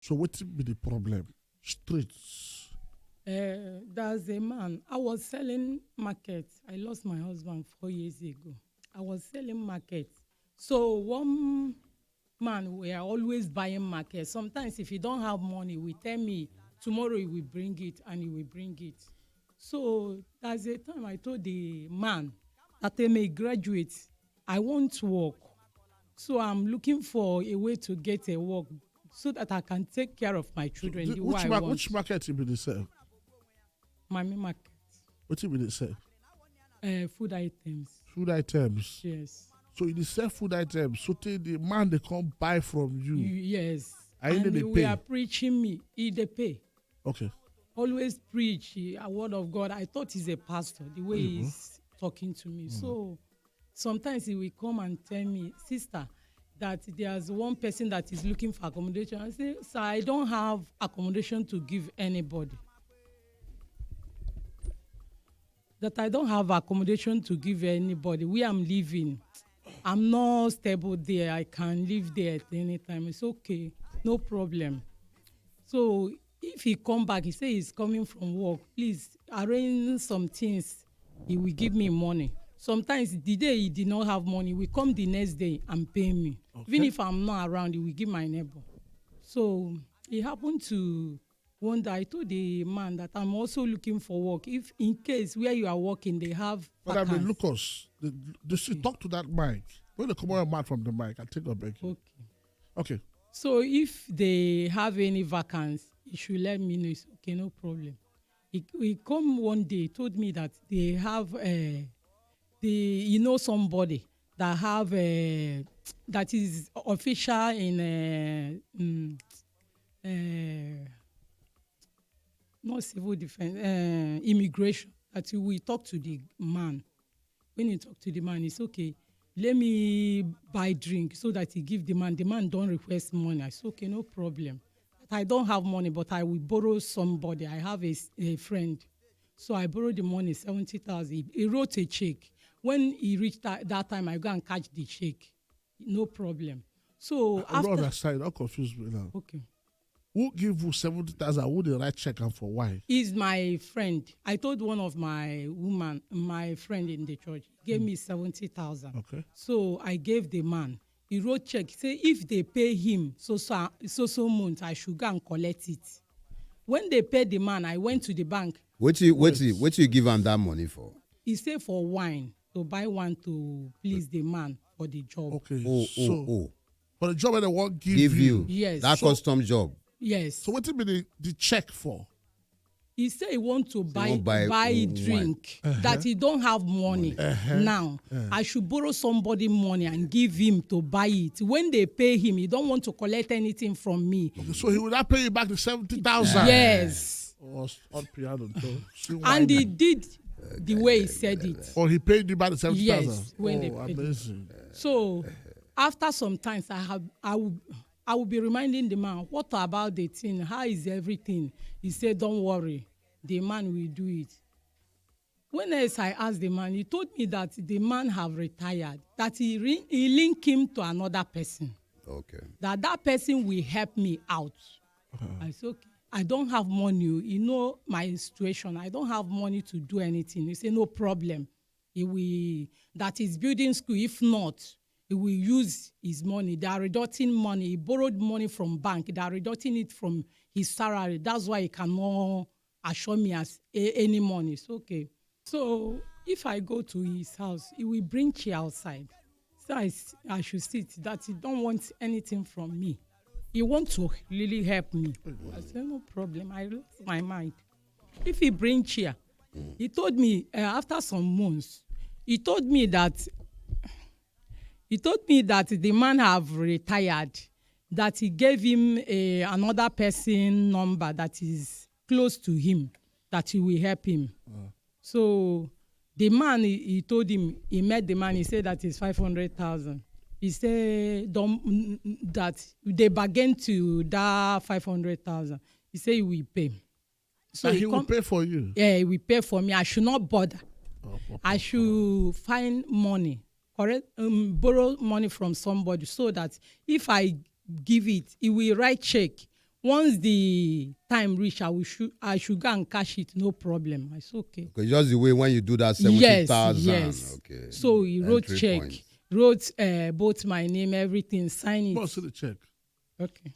So what be the problem? Streets. There's a man. I was selling market. I lost my husband 4 years ago. I was selling market. So one man, we are always buying market. Sometimes if you don't have money, we tell me tomorrow he will bring it and he will bring it. So there's a time I told the man that I may graduate. I want to work. So I'm looking for a way to get a work so that I can take care of my children the way I want. Which market you be the sell? My main market. What you be the sell? Food items. Food items. Yes. So you dey sell food items. So till the man they come buy from you. Yes. And And they we pay. are preaching me. They pay. Okay. Always preach a word of God. I thought he's a pastor, the way he's talking to me. So sometimes he will come and tell me, sister, that there's one person that is looking for accommodation. I say, sir, I don't have accommodation to give anybody. That I don't have accommodation to give anybody. Where I'm living, I'm not stable there. I can live there at any time. It's okay, no problem. So if he come back, he say he's coming from work. Please arrange some things. He will give me money. Sometimes the day he did not have money, we come the next day and pay me. Okay. Even if I'm not around, he will give my neighbor. So it happened to one day I told the man that I'm also looking for work. If in case where you are working, they have But I mean, vacancies. Lucas, talk to that mic. When they come on man from the mic, I take a break. Okay. Okay. So if they have any vacancy, you should let me know. It's okay, no problem. He come one day, told me that they have somebody that have that is official in not civil defense, immigration. That we talk to the man. When you talk to the man, it's okay. Let me buy drink so that he give the man. The man don't request money. I say, okay, no problem. I don't have money, but I will borrow somebody. I have a friend. So I borrowed the money, 70,000. He wrote a check. When he reached that time, I go and catch the check. No problem. So I don't understand. I'm confused right now. Okay. Who give you 70,000? Who the right check and for why? He's my friend. I told one of my friend in the church, gave me 70,000. Okay. So I gave the man. He wrote check. Say if they pay him so month, I should go and collect it. When they paid the man, I went to the bank. What you give him that money for? He said for wine, to buy wine to please the man for the job. Okay. Oh. For the job that they won't give you. Yes. That custom job. Yes. So what be the check for? He said he want to buy wine. drink, that he don't have money. Now, I should borrow somebody money and give him to buy it. When they pay him, he don't want to collect anything from me. Okay, so he will not pay you back the 70,000. Yes. On piano. And he did the way he said it. Or he paid you back the 70,000. Yes, when they paid him. Amazing. So after some time, I will be reminding the man, what about the thing? How is everything? He said, don't worry. The man will do it. When I asked the man, he told me that the man have retired, that he linked him to another person. Okay. That person will help me out. I said, okay. I don't have money. You know my situation. I don't have money to do anything. He said, no problem. That is building school. If not, he will use his money. They are reducing money. He borrowed money from bank. They are reducing it from his salary. That's why he cannot assure me as any money. It's okay. So if I go to his house, he will bring chair outside. So I should sit. That he don't want anything from me. He wants to really help me. I said, no problem. I lost my mind. If he bring chair, he told me after some months, he told me that the man have retired, that he gave him another person number that is close to him, that he will help him. So the man, he told him, he met the man, he said that is 500,000. He said that they bargained to that 500,000. He said he will pay. So he will pay for you? Yeah, he will pay for me. I should not bother. I should find money, borrow money from somebody so that if I give it, he will write check. Once the time reach, I should go and cash it, no problem. I said, okay. Okay, just the way when you do that 70,000. Yes. Okay. So he wrote Entry check, point. wrote both my name, everything, sign it. What's the check? Okay.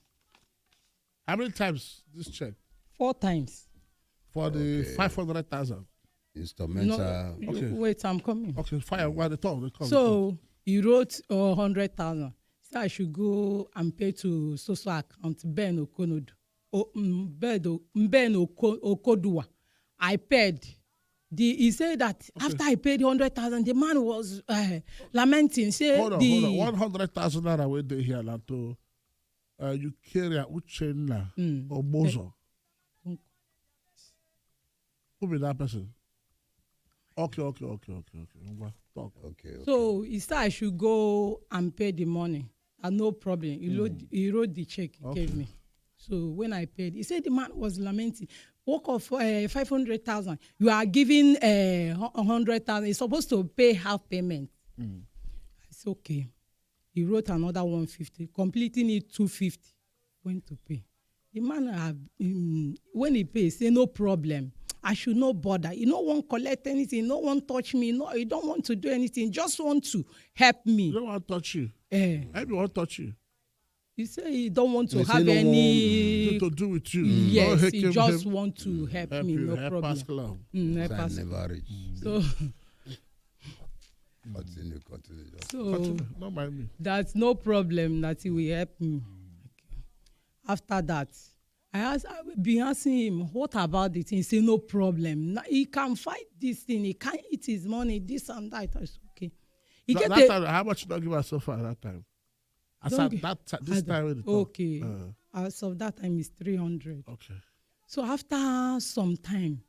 How many times this check? 4 times. For the Okay. 500,000. Instrumental. No, Okay. wait, I'm coming. Okay, fire while they talk. They come. So he wrote 100,000. So I should go and pay to social account Ben Okonodu. Ben Okodua. I paid. He said that after I paid 100,000, the man was lamenting. Say Hold on. 100,000 naira wait there here now to you carry a Uchenna or Bozo. Who be that person? Okay. Talk. Okay. So he said I should go and pay the money. And no problem. He wrote the check he gave me. So when I paid, he said the man was lamenting. Work of 500,000. You are giving 100,000. He's supposed to pay half payment. It's okay. He wrote another 150, completing it 250. Went to pay. The man when he pays, say no problem. I should not bother. You don't want to collect anything. No one touch me. No, you don't want to do anything. Just want to help me. You don't want to touch you. Everyone want to touch you. You say you don't want to They have say no any. To do with you. Yes, Don't you just want to help me. you. No Help problem. us, club. Help I us. never reach. So, Continue. Just. so Don't mind me. that's no problem that he will help me. Okay. After that, I've been asking him, what about the thing? He said, no problem. He can fight this thing. He can't eat his money, this and that. I said, okay. That time, how much did you give us so far that time? This time with the talk. Okay. As of that time, it's 300. Okay. So after some time,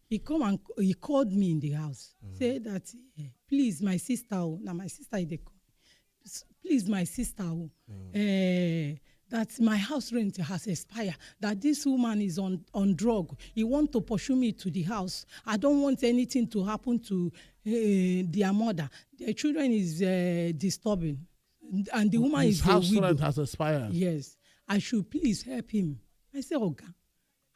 he called me in the house, said that, please, my sister, now my sister is the call. Please, my sister, that my house rent has expired, that this woman is on drug. He want to pursue me to the house. I don't want anything to happen to their mother. Their children is disturbing. And the woman His is house a widow. rent has expired. Yes. I should please help him. I said, Oga,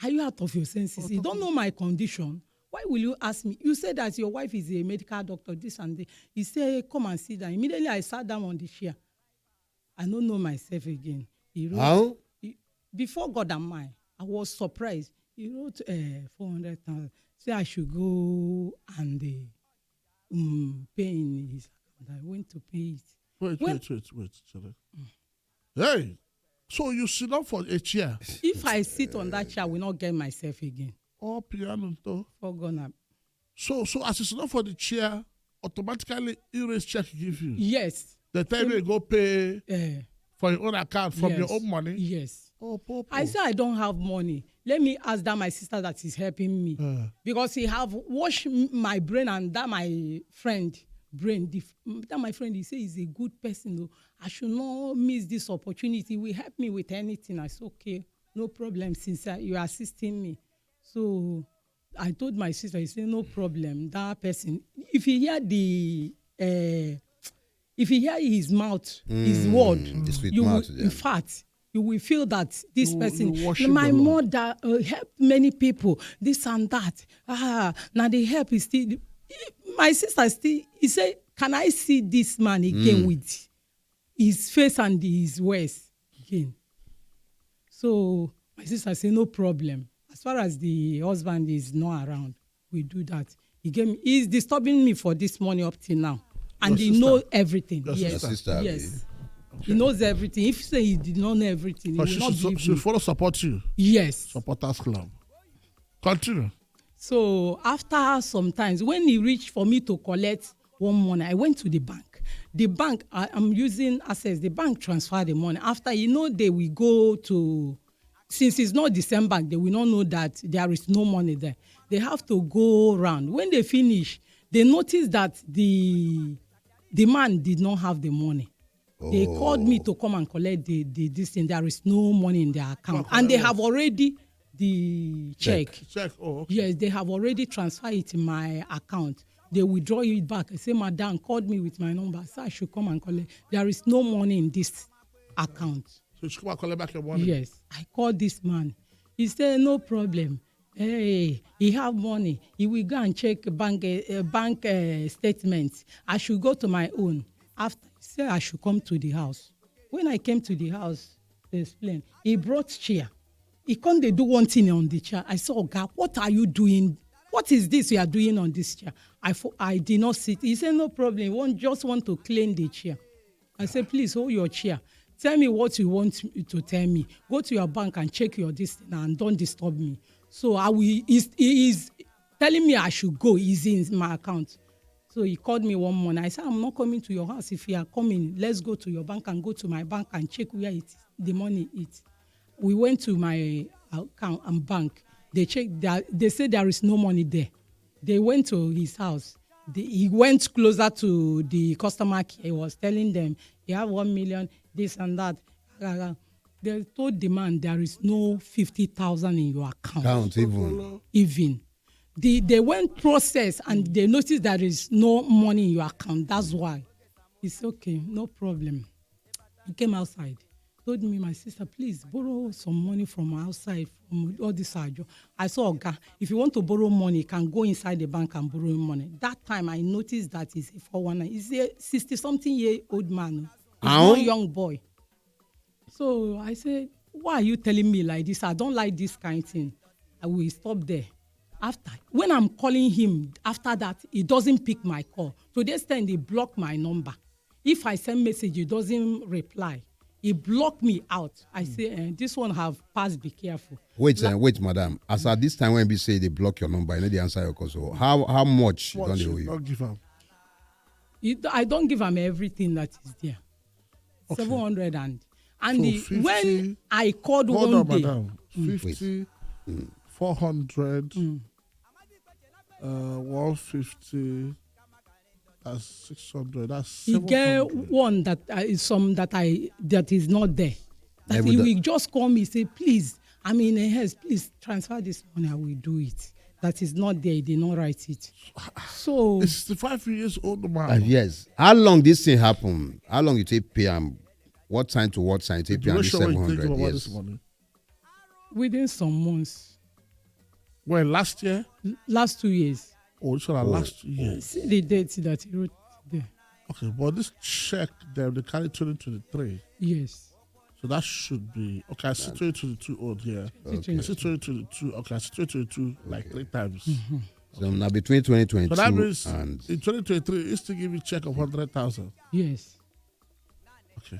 are you out of your senses? You don't know my condition. Why will you ask me? You said that your wife is a medical doctor, this and that. He said, come and sit down. Immediately I sat down on the chair. I don't know myself again. He wrote, How? before God and mine, I was surprised. He wrote 400,000. Say I should go and pay in his account. I went to pay it. Wait. Sorry. Hey, so you sit down for a chair. If I sit on that chair, I will not get myself again. Oh, piano. For God. So as you sit down for the chair, automatically erase check give you. Yes. The time you go pay for your own account from yes. your own money. Yes. Oh, popo. I said I don't have money. Let me ask that my sister that is helping me. Because he have washed my brain and that my friend brain. That my friend, he say he's a good person. Though. I should not miss this opportunity. He will help me with anything. I said, okay, no problem since you are assisting me. So I told my sister, he said, no problem. That person, if you hear his mouth, his word, you will, in fact, you will feel that this person, my mother helped many people, this and that. Now the help is still, my sister still, he said, can I see this man again with his face and his words again? So my sister said, no problem. As far as the husband is not around, we do that. He's disturbing me for this money up till now. And he knows everything. Yes. Sister, yes. Okay. He knows everything. If you say he did not know everything, he will not believe she follow support you. Yes. Supporters club. Continue. So after some times, when he reached for me to collect one money, I went to the bank. The bank, I'm using Access. The bank transfer the money. After, they will go to, since it's not December, they will not know that there is no money there. They have to go around. When they finish, they notice that the man did not have the money. They called me to come and collect this thing. There is no money in their account. And they have already the check. Oh, okay. Yes, they have already transferred it in my account. They withdraw it back. I say, Madam called me with my number. So I should come and collect. There is no money in this account. So she come and collect back your money? Yes. I called this man. He said, no problem. Hey, he have money. He will go and check bank statements. I should go to my own. After, he said I should come to the house. When I came to the house, to explain, he brought chair. He come they do one thing on the chair. I said, Oga, what are you doing? What is this you are doing on this chair? I did not sit. He said, no problem. He just want to clean the chair. I said, please hold your chair. Tell me what you want to tell me. Go to your bank and check your distance and don't disturb me. So he is telling me I should go. He's in my account. So he called me one morning. I said, I'm not coming to your house. If you are coming, let's go to your bank and go to my bank and check where the money is. We went to my account and bank. They checked. They said there is no money there. They went to his house. He went closer to the customer care. He was telling them, you have 1 million, this and that. They told the man there is no 50,000 in your account. Even. They went process and they noticed there is no money in your account. That's why. It's okay, no problem. He came outside. Told me, my sister, please borrow some money from outside, from all this ajo. I said, Oga, if you want to borrow money, you can go inside the bank and borrow money. That time I noticed that he's a 419. He's a 60-something-year-old man. He's not a young boy. So I said, why are you telling me like this? I don't like this kind of thing. I will stop there. After, when I'm calling him, after that, he doesn't pick my call. To the extent he blocked my number. If I send message, he doesn't reply. He blocked me out. I say, this one have passed, be careful. Wait, madam. As at this time when we say they block your number, you know the answer your call. So how much don't they owe you? Don't give him. I don't give him everything that is there. Okay. 700 and so 50, when I called hold one on, day. Madam. 50, 400, 150. That's 600. That's 700. He get one that that is not there. That he will just call me, say, please, I'm in a haste, please transfer this money. I will do it. That is not there. He did not write it. So it's 65 years old man. Yes. How long this thing happen? How long you take pay him? What time to what time you take pay him? 700 years. Within some months. When last year? Last 2 years. Oh, it's last 2 years. See the date that he wrote there. Okay, but this check there, they carry 2023. Yes. So that should be okay. I see 2022 old here. Okay. I see 2022. Okay, I see 2022 like 3 times. Mm-hmm. So now between 2022 so that means and in 2023, it's to give you a check of 100,000. Yes. Okay.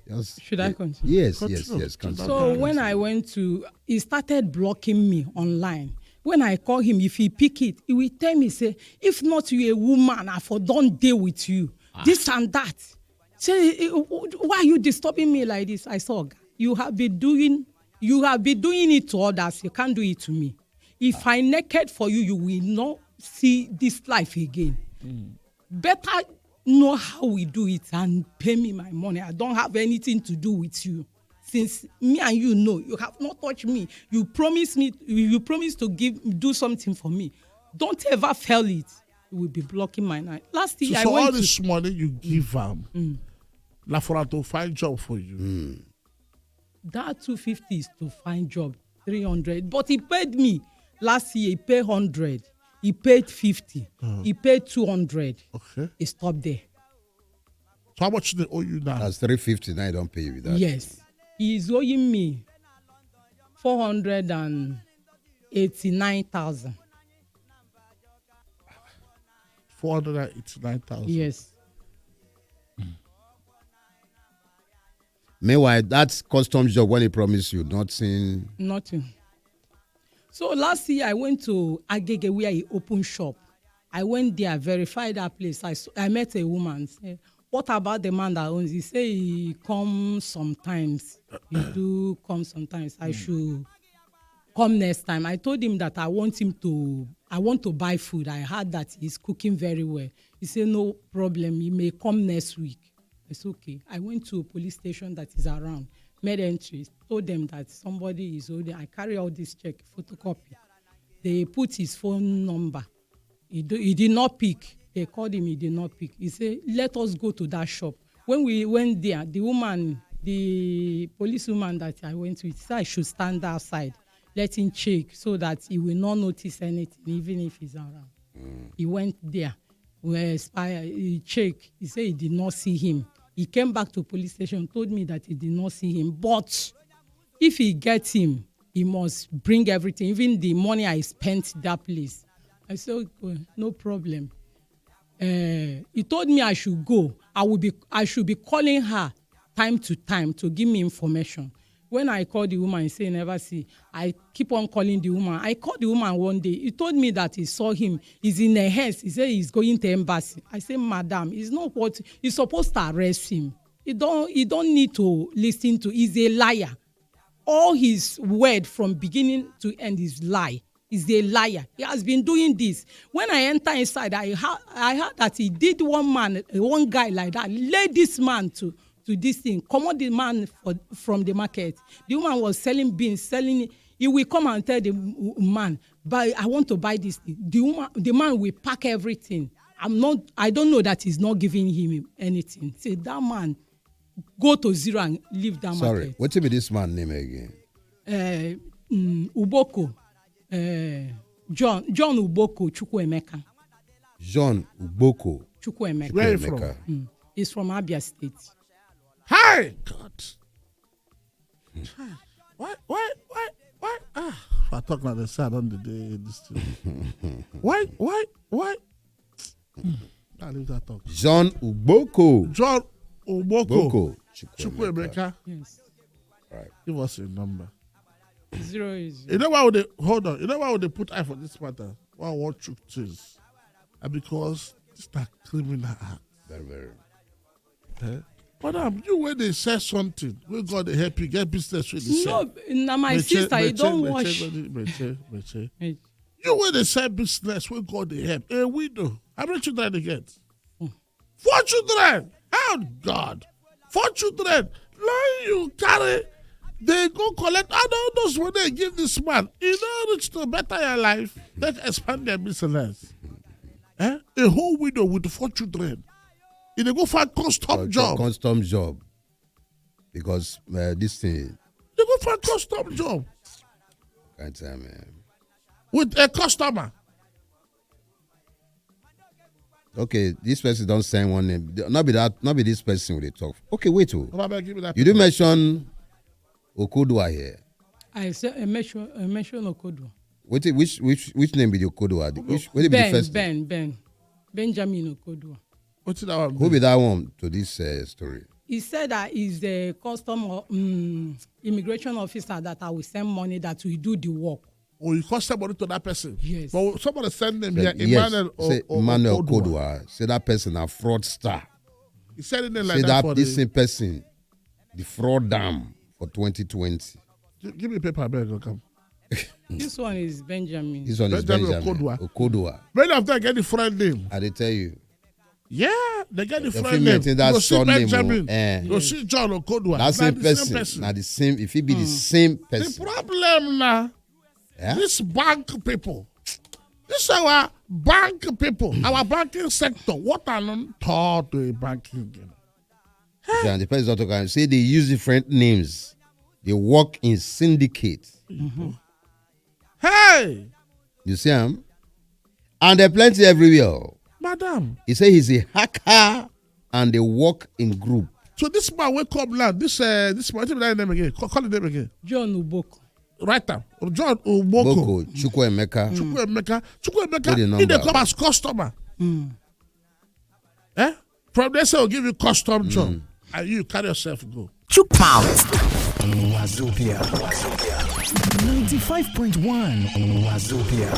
Yes. Should I continue? Yes. Continue. So when I went to, he started blocking me online. When I call him, if he pick it, he will tell me, say, if not you a woman, I for don't deal with you. This and that. Say, why are you disturbing me like this? I saw, you have been doing it to others. You can't do it to me. If I naked for you, you will not see this life again. Better know how we do it and pay me my money. I don't have anything to do with you. Since me and you know, you have not touched me. You promised to do something for me. Don't ever fail it. You will be blocking my night. Last year, so all this money you give them, like for to find job for you. That 250 is to find job, 300. But he paid me last year. He paid 100. He paid 50. He paid 200. Okay. He stopped there. So how much they owe you now? That's 350. Now I don't pay you with that. Yes. He is owing me 489,000. 489,000. Yes. Meanwhile, that's customs job when he promised you, nothing. So last year I went to Agege where he opened shop. I went there, verified that place. I met a woman. Say, what about the man that owns? He say he comes sometimes. He do come sometimes. I should come next time. I told him that I want to buy food. I heard that he's cooking very well. He said no problem. He may come next week. It's okay. I went to a police station that is around, made entries, told them that somebody is holding. I carry out this check, photocopy. They put his phone number. He did not pick. They called him, he did not pick. He said, let us go to that shop. When we went there, the policewoman that I went with said I should stand outside, let him check so that he will not notice anything, even if he's around. He went there, he checked, he said he did not see him. He came back to police station, told me that he did not see him. But if he gets him, he must bring everything, even the money I spent that place. I said, okay, no problem. He told me I should go. I should be calling her time to time to give me information. When I called the woman, he said, never see. I keep on calling the woman. I called the woman one day. He told me that he saw him. He's in a haste. He said he's going to embassy. I said, madam, it's not what you're supposed to arrest him. You don't need to listen to. He's a liar. All his word from beginning to end is lie. He's a liar. He has been doing this. When I enter inside, I heard that he did one guy like that, led this man to this thing, come on the man from the market. The woman was selling beans, he will come and tell the man, I want to buy this thing. The man will pack everything. I don't know that he's not giving him anything. Say that man, go to zero and leave that market. Sorry, what's this man's name again? Uboko. John Uboko Chukwuemeka. John Uboko Chukwuemeka. Where are you from? He's from Abia State. Hi, God. Why? If I talk like the sad on the day, this thing. Why? I'll leave that talk. John Uboko. John Uboko. Chukwuemeka. Yes. Right. Give us a number. 0 is. You know why would they hold on? You know why would they put eye for this matter? Why what truth is? And because it's a criminal act. Very, very. Madam, you when they say something, we God they help you get business with the No, now my sister, you don't wash. You when they say business, we God they help. A widow. How many children they get? 4 children. Oh God. 4 children. Now you carry. They go collect all those when they give this man. You know, reach to better your life. They expand their business. A whole widow with 4 children. They go find custom job. Custom job. Because this thing. They go find custom job. Can't tell, man. With a customer. Okay, this person don't send one name. Not be this person will they talk. Okay, wait. Give me that You did mention Okodua here. I mention Okodua. Which name be the Okodua? Benjamin Okodua. What's that one? Who be that one to this story? He said that he's the immigration officer that I will send money that will do the work. Oh, you cost somebody to that person? Yes. But somebody send them Yes. here, Emmanuel Emmanuel Okodua. Say that person a fraudster. He said it like Say that for this same person, the fraud dam for 2020. Give me paper, beg, come. This one is Benjamin. This one is Benjamin Benjamin Okodua. Many of them get the friend name. I they tell you. Yeah, they get the If friend you name. maintain that You see surname, Benjamin. You see John Okodua. That same the same person. Now the same. If it be the same The person, problem now, this bank people, this is our bank people, our banking sector. What are not taught to a banking? and the person don't talk. Say they use different names. They work in syndicates. Mm-hmm. Hey, You see him, and there plenty everywhere. madam. He say he's a hacker, and they work in group. So this man wake up now. This man, what's that name again? Call the name again. John Uboko. Right now, John Uboko. Boko Chukwuemeka. Chukwuemeka. He dey come as customer. From there, say, I'll give you custom job. And you carry yourself go. Chook mouth. Wazobia. 95.1 Wazobia.